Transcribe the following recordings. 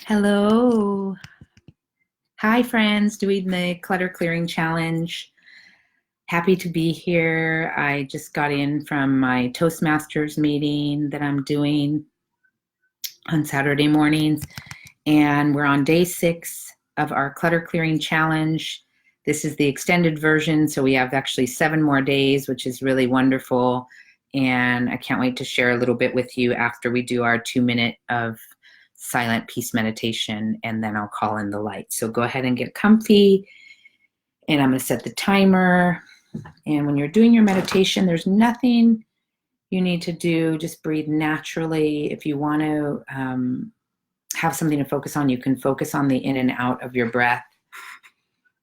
Hello. Hi, friends, doing the Clutter Clearing Challenge. Happy to be here. I just got in from my Toastmasters meeting that I'm doing on Saturday mornings, and we're on day 6 of our Clutter Clearing Challenge. This is the extended version, so we have actually 7 more days, which is really wonderful. And I can't wait to share a little bit with you after we do our 2-minute of silent peace meditation, and then I'll call in the light. So go ahead and get comfy, and I'm going to set the timer. And when you're doing your meditation, there's nothing you need to do. Just breathe naturally. If you want to have something to focus on, you can focus on the in and out of your breath.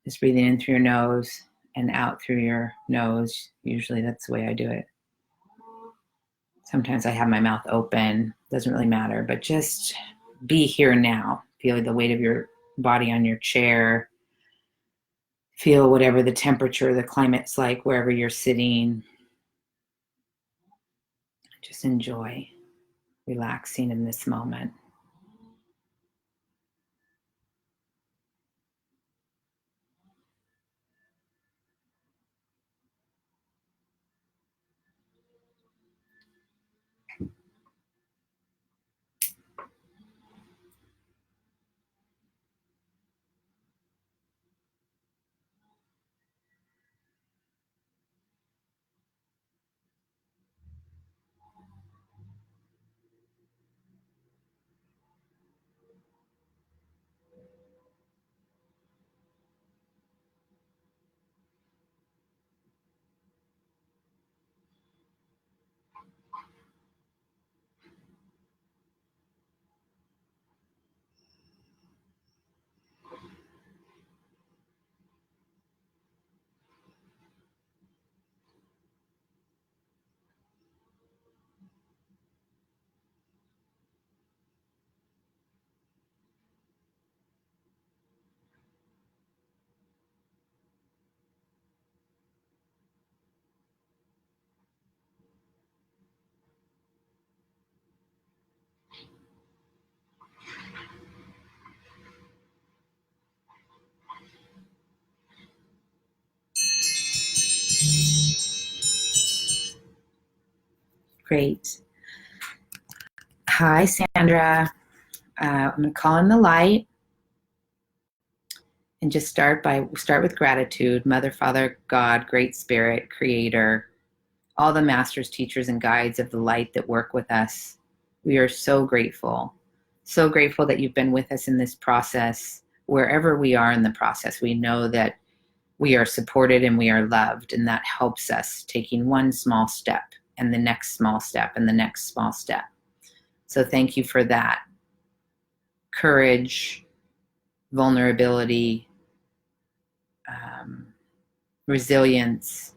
Just breathing in through your nose and out through your nose. Usually that's the way I do it. Sometimes I have my mouth open. Doesn't really matter, but just be here now. Feel the weight of your body on your chair. Feel whatever the temperature, the climate's like wherever you're sitting. Just enjoy relaxing in this moment. Great. Hi, Sandra. I'm going to call in the light and just start with gratitude. Mother, Father, God, Great Spirit, Creator, all the masters, teachers, and guides of the light that work with us. We are so grateful that you've been with us in this process. Wherever we are in the process, we know that we are supported and we are loved, and that helps us taking one small step and the next small step and the next small step. So thank you for that. Courage, vulnerability, resilience,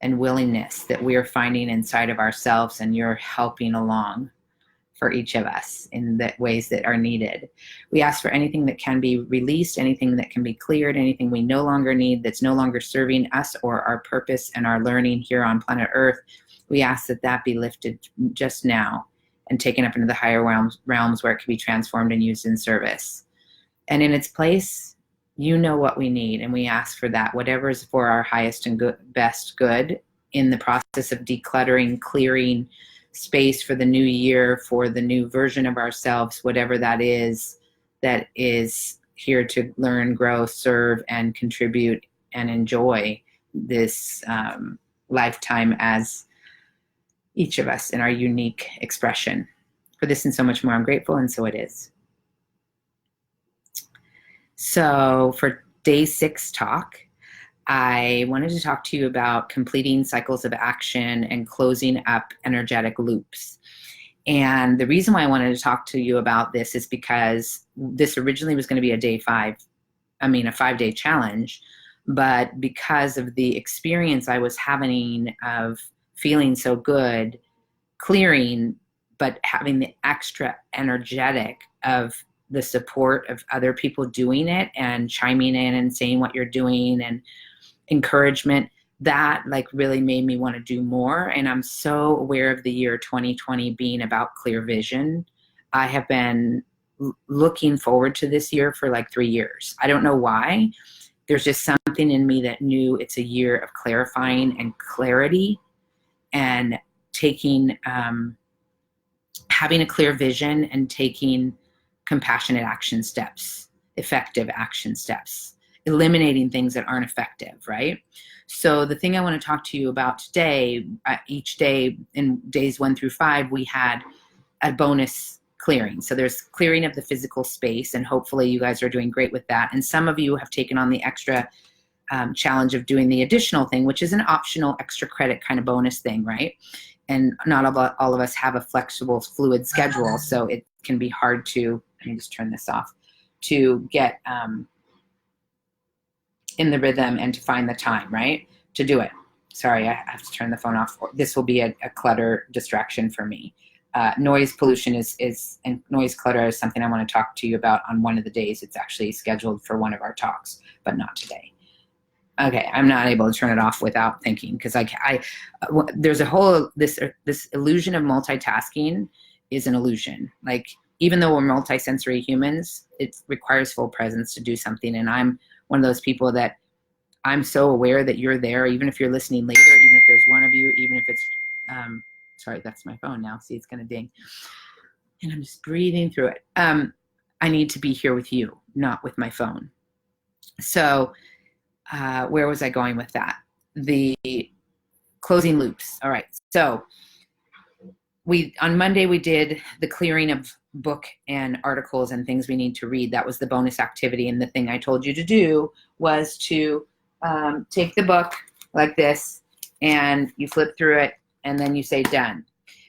and willingness that we are finding inside of ourselves, and you're helping along for each of us in the ways that are needed. We ask for anything that can be released, anything that can be cleared, anything we no longer need that's no longer serving us or our purpose and our learning here on planet Earth. We ask that that be lifted just now and taken up into the higher realms where it can be transformed and used in service. And in its place, you know what we need, and we ask for that, whatever is for our highest and best good in the process of decluttering, clearing space for the new year, for the new version of ourselves, whatever that is here to learn, grow, serve, and contribute and enjoy this lifetime as each of us in our unique expression. For this and so much more, I'm grateful, and so it is. So for day 6 talk, I wanted to talk to you about completing cycles of action and closing up energetic loops. And the reason why I wanted to talk to you about this is because this originally was going to be a 5-day challenge, but because of the experience I was having of feeling so good, clearing, but having the extra energetic of the support of other people doing it and chiming in and saying what you're doing and encouragement, that really made me want to do more. And I'm so aware of the year 2020 being about clear vision. I have been looking forward to this year for like 3 years. I don't know why. There's just something in me that knew it's a year of clarifying and clarity and taking, having a clear vision and taking compassionate action steps, effective action steps, eliminating things that aren't effective, right? So the thing I want to talk to you about today, each day in days 1 through 5, we had a bonus clearing. So there's clearing of the physical space, and hopefully you guys are doing great with that. And some of you have taken on the extra challenge of doing the additional thing, which is an optional extra credit kind of bonus thing, right? And not all of us have a flexible, fluid schedule, so it can be hard to, let me just turn this off, to get in the rhythm and to find the time, right, to do it. Sorry, I have to turn the phone off. This will be a clutter distraction for me. Noise pollution and noise clutter is something I want to talk to you about on one of the days. It's actually scheduled for one of our talks, but not today. Okay, I'm not able to turn it off without thinking, because there's a whole, this illusion of multitasking is an illusion. Like, even though we're multisensory humans, it requires full presence to do something. And I'm one of those people that I'm so aware that you're there, even if you're listening later, even if there's one of you, even if it's, sorry, that's my phone now. See, it's gonna ding. And I'm just breathing through it. I need to be here with you, not with my phone. So where was I going with that? The closing loops. All right. So on Monday, we did the clearing of book and articles and things we need to read. That was the bonus activity. And the thing I told you to do was to take the book like this, and you flip through it, and then you say done.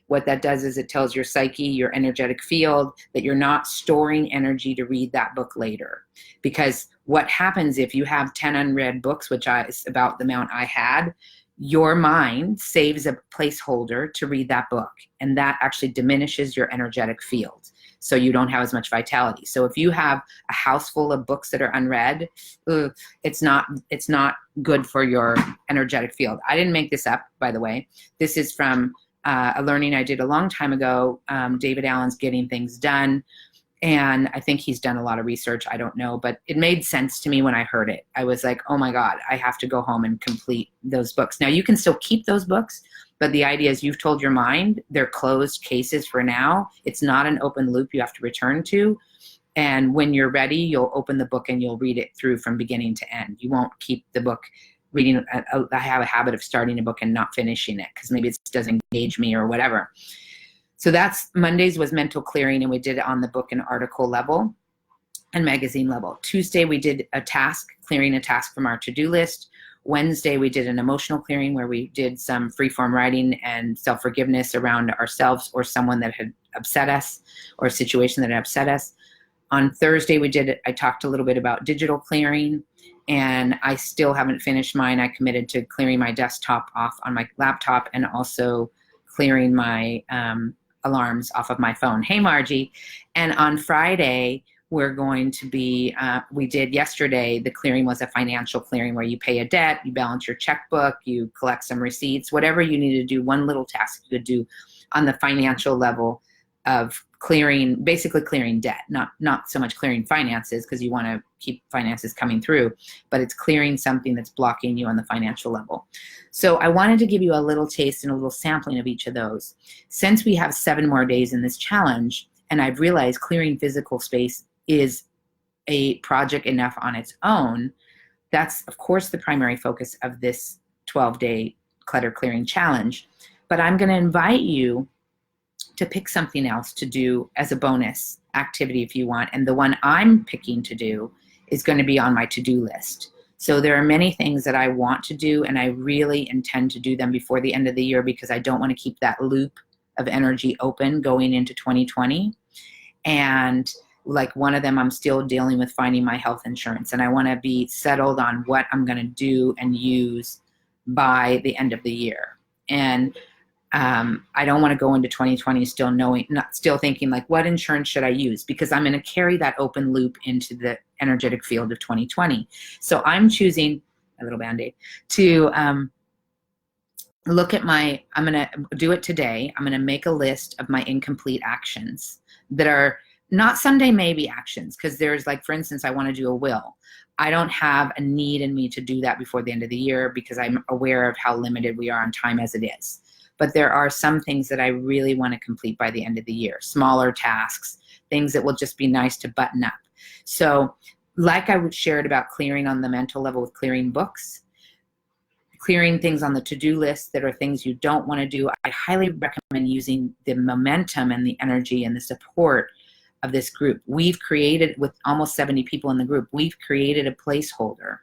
What that does is it tells your psyche, your energetic field, that you're not storing energy to read that book later. Because what happens if you have 10 unread books, which is about the amount I had, your mind saves a placeholder to read that book. And that actually diminishes your energetic field. So you don't have as much vitality. So if you have a house full of books that are unread, it's not good for your energetic field. I didn't make this up, by the way. This is from a learning I did a long time ago. David Allen's Getting Things Done. And I think he's done a lot of research. I don't know, but it made sense to me when I heard it. I was like, oh my God, I have to go home and complete those books. Now you can still keep those books, but the idea is you've told your mind they're closed cases for now. It's not an open loop you have to return to. And when you're ready, you'll open the book and you'll read it through from beginning to end. You won't keep the book reading. I have a habit of starting a book and not finishing it because maybe it doesn't engage me or whatever. So that's Mondays was mental clearing, and we did it on the book and article level and magazine level. Tuesday, we did a task, clearing a task from our to-do list. Wednesday, we did an emotional clearing where we did some free-form writing and self-forgiveness around ourselves or someone that had upset us or a situation that had upset us. On Thursday, I talked a little bit about digital clearing, and I still haven't finished mine. I committed to clearing my desktop off on my laptop and also clearing my alarms off of my phone. Hey, Margie. And on Friday, we're going to be, we did yesterday, the clearing was a financial clearing where you pay a debt, you balance your checkbook, you collect some receipts, whatever you need to do, one little task you could do on the financial level of clearing, basically clearing debt, not so much clearing finances because you want to keep finances coming through, but it's clearing something that's blocking you on the financial level. So I wanted to give you a little taste and a little sampling of each of those. Since we have 7 more days in this challenge, and I've realized clearing physical space is a project enough on its own, that's of course the primary focus of this 12-day clutter clearing challenge. But I'm going to invite you to pick something else to do as a bonus activity if you want. And the one I'm picking to do is going to be on my to-do list. So there are many things that I want to do, and I really intend to do them before the end of the year because I don't want to keep that loop of energy open going into 2020. And like one of them, I'm still dealing with finding my health insurance, and I want to be settled on what I'm going to do and use by the end of the year. And I don't want to go into 2020 still thinking like, what insurance should I use? Because I'm going to carry that open loop into the energetic field of 2020. So I'm choosing a little Band-Aid to look at I'm going to do it today. I'm going to make a list of my incomplete actions that are not someday maybe actions, because there's like, for instance, I want to do a will. I don't have a need in me to do that before the end of the year because I'm aware of how limited we are on time as it is. But there are some things that I really want to complete by the end of the year, smaller tasks, things that will just be nice to button up. So like I would share it about clearing on the mental level with clearing books, clearing things on the to-do list that are things you don't want to do, I highly recommend using the momentum and the energy and the support of this group. We've created, with almost 70 people in the group, we've created a placeholder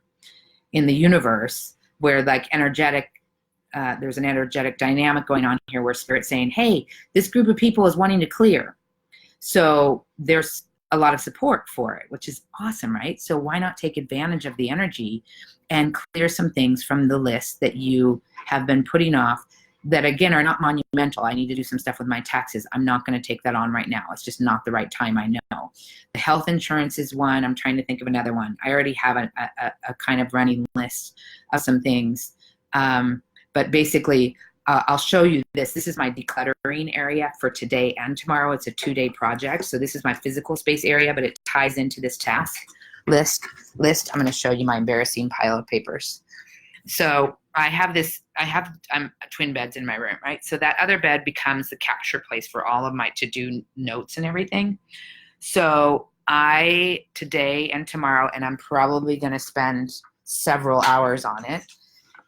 in the universe where like there's an energetic dynamic going on here where Spirit's saying, hey, this group of people is wanting to clear. So there's a lot of support for it, which is awesome, right? So why not take advantage of the energy and clear some things from the list that you have been putting off that, again, are not monumental. I need to do some stuff with my taxes. I'm not going to take that on right now. It's just not the right time, I know. The health insurance is one. I'm trying to think of another one. I already have a kind of running list of some things. But basically, I'll show you this. This is my decluttering area for today and tomorrow. It's a 2-day project. So this is my physical space area, but it ties into this task list. I'm going to show you my embarrassing pile of papers. So I'm twin beds in my room, right? So that other bed becomes the capture place for all of my to-do notes and everything. So today and tomorrow, and I'm probably going to spend several hours on it,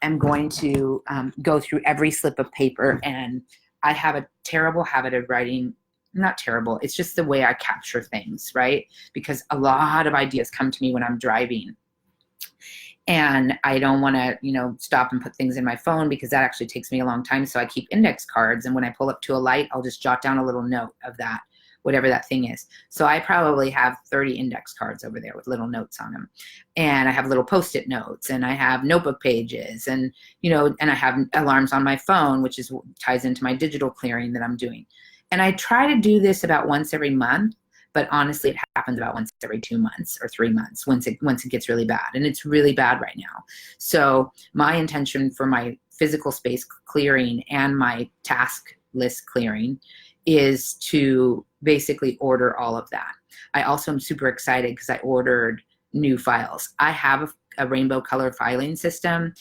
I'm going to go through every slip of paper, and I have a terrible habit of writing. Not terrible, it's just the way I capture things, right? Because a lot of ideas come to me when I'm driving, and I don't want to, stop and put things in my phone because that actually takes me a long time. So I keep index cards, and when I pull up to a light, I'll just jot down a little note of that, whatever that thing is. So I probably have 30 index cards over there with little notes on them. And I have little Post-it notes, and I have notebook pages, and, and I have alarms on my phone, which ties into my digital clearing that I'm doing. And I try to do this about once every month, but honestly, it happens about once every 2 months or 3 months once it gets really bad. And it's really bad right now. So my intention for my physical space clearing and my task list clearing is to basically order all of that. I also am super excited because I ordered new files. I have a rainbow color filing system,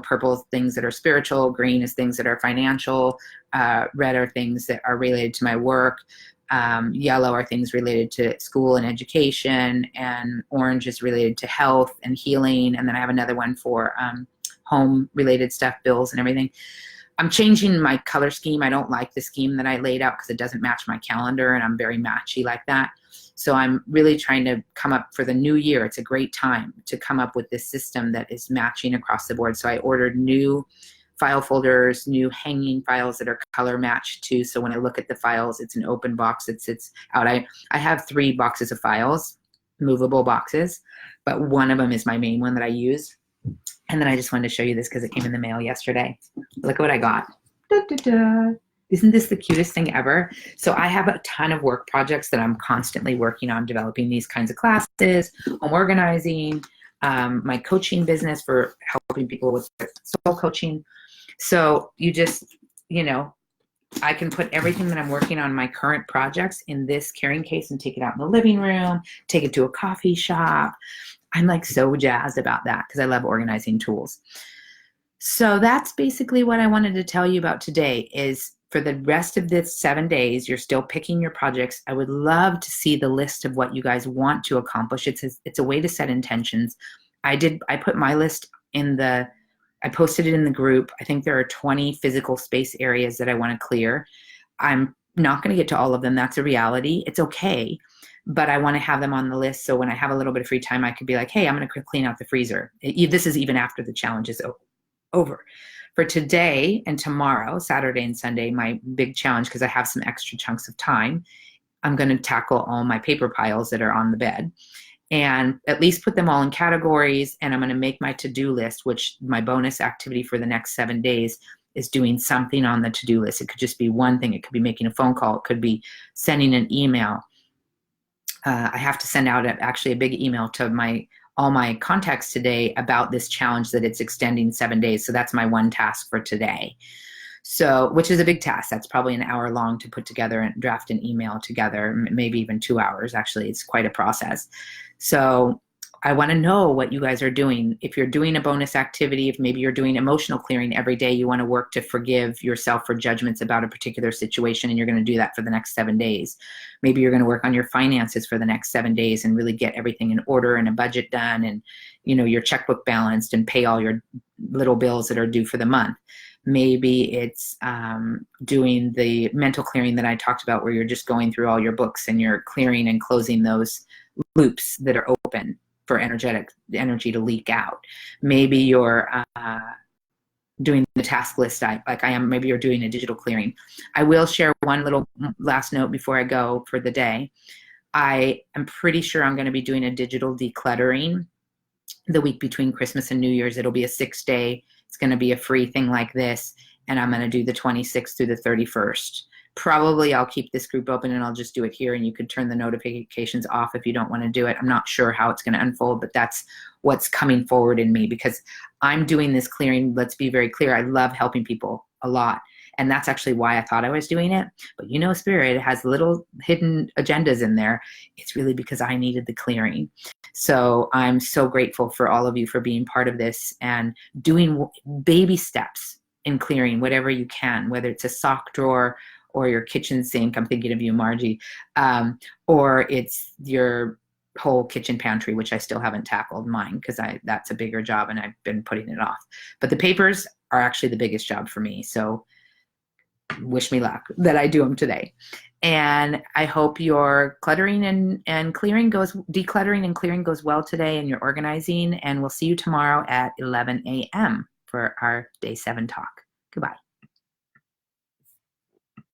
purple things that are spiritual, green is things that are financial, red are things that are related to my work, yellow are things related to school and education, and orange is related to health and healing, and then I have another one for home related stuff, bills and everything. I'm changing my color scheme. I don't like the scheme that I laid out because it doesn't match my calendar, and I'm very matchy like that. So I'm really trying to come up for the new year. It's a great time to come up with this system that is matching across the board. So I ordered new file folders, new hanging files that are color matched too. So when I look at the files, it's an open box that sits out. I have 3 boxes of files, movable boxes, but one of them is my main one that I use. And then I just wanted to show you this because it came in the mail yesterday. Look at what I got. Da, da, da. Isn't this the cutest thing ever? So I have a ton of work projects that I'm constantly working on, developing these kinds of classes, home organizing, my coaching business for helping people with soul coaching. So you just, I can put everything that I'm working on, my current projects, in this carrying case and take it out in the living room, take it to a coffee shop. I'm like so jazzed about that because I love organizing tools. So that's basically what I wanted to tell you about today. Is for the rest of this 7 days, you're still picking your projects. I would love to see the list of what you guys want to accomplish. It's a way to set intentions. I put my list I posted it in the group. I think there are 20 physical space areas that I want to clear. I'm not going to get to all of them. That's a reality. It's okay. But I want to have them on the list. So when I have a little bit of free time, I could be like, hey, I'm going to clean out the freezer. This is even after the challenge is over. For today and tomorrow, Saturday and Sunday, my big challenge, because I have some extra chunks of time, I'm going to tackle all my paper piles that are on the bed and at least put them all in categories. And I'm going to make my to-do list, which my bonus activity for the next 7 days is doing something on the to-do list. It could just be one thing. It could be making a phone call. It could be sending an email. I have to send out actually a big email to all my contacts today about this challenge that it's extending 7 days. So that's my one task for today. So, which is a big task. That's probably an hour long to put together and draft an email together, maybe even 2 hours. Actually, it's quite a process. So I want to know what you guys are doing. If you're doing a bonus activity, if maybe you're doing emotional clearing every day, you want to work to forgive yourself for judgments about a particular situation, and you're going to do that for the next 7 days. Maybe you're going to work on your finances for the next 7 days and really get everything in order and a budget done, and your checkbook balanced, and pay all your little bills that are due for the month. Maybe it's doing the mental clearing that I talked about, where you're just going through all your books and you're clearing and closing those loops that are open for energy to leak out. Maybe you're doing the task list like I am. Maybe you're doing a digital clearing. I will share one little last note before I go for the day. I am pretty sure I'm going to be doing a digital decluttering the week between Christmas and New Year's. It'll be a 6-day. It's going to be a free thing like this, and I'm going to do the 26th through the 31st. Probably I'll keep this group open and I'll just do it here, and you could turn the notifications off if you don't want to do it. I'm not sure how it's going to unfold, but that's what's coming forward in me, because I'm doing this clearing. Let's be very clear. I love helping people a lot. And that's actually why I thought I was doing it. But Spirit has little hidden agendas in there. It's really because I needed the clearing. So I'm so grateful for all of you for being part of this and doing baby steps in clearing whatever you can, whether it's a sock drawer or your kitchen sink. I'm thinking of you, Margie. Or it's your whole kitchen pantry, which I still haven't tackled mine, because that's a bigger job and I've been putting it off. But the papers are actually the biggest job for me. So wish me luck that I do them today. And I hope your decluttering and clearing goes well today, and your organizing. And we'll see you tomorrow at 11 a.m. for our day 7 talk. Goodbye.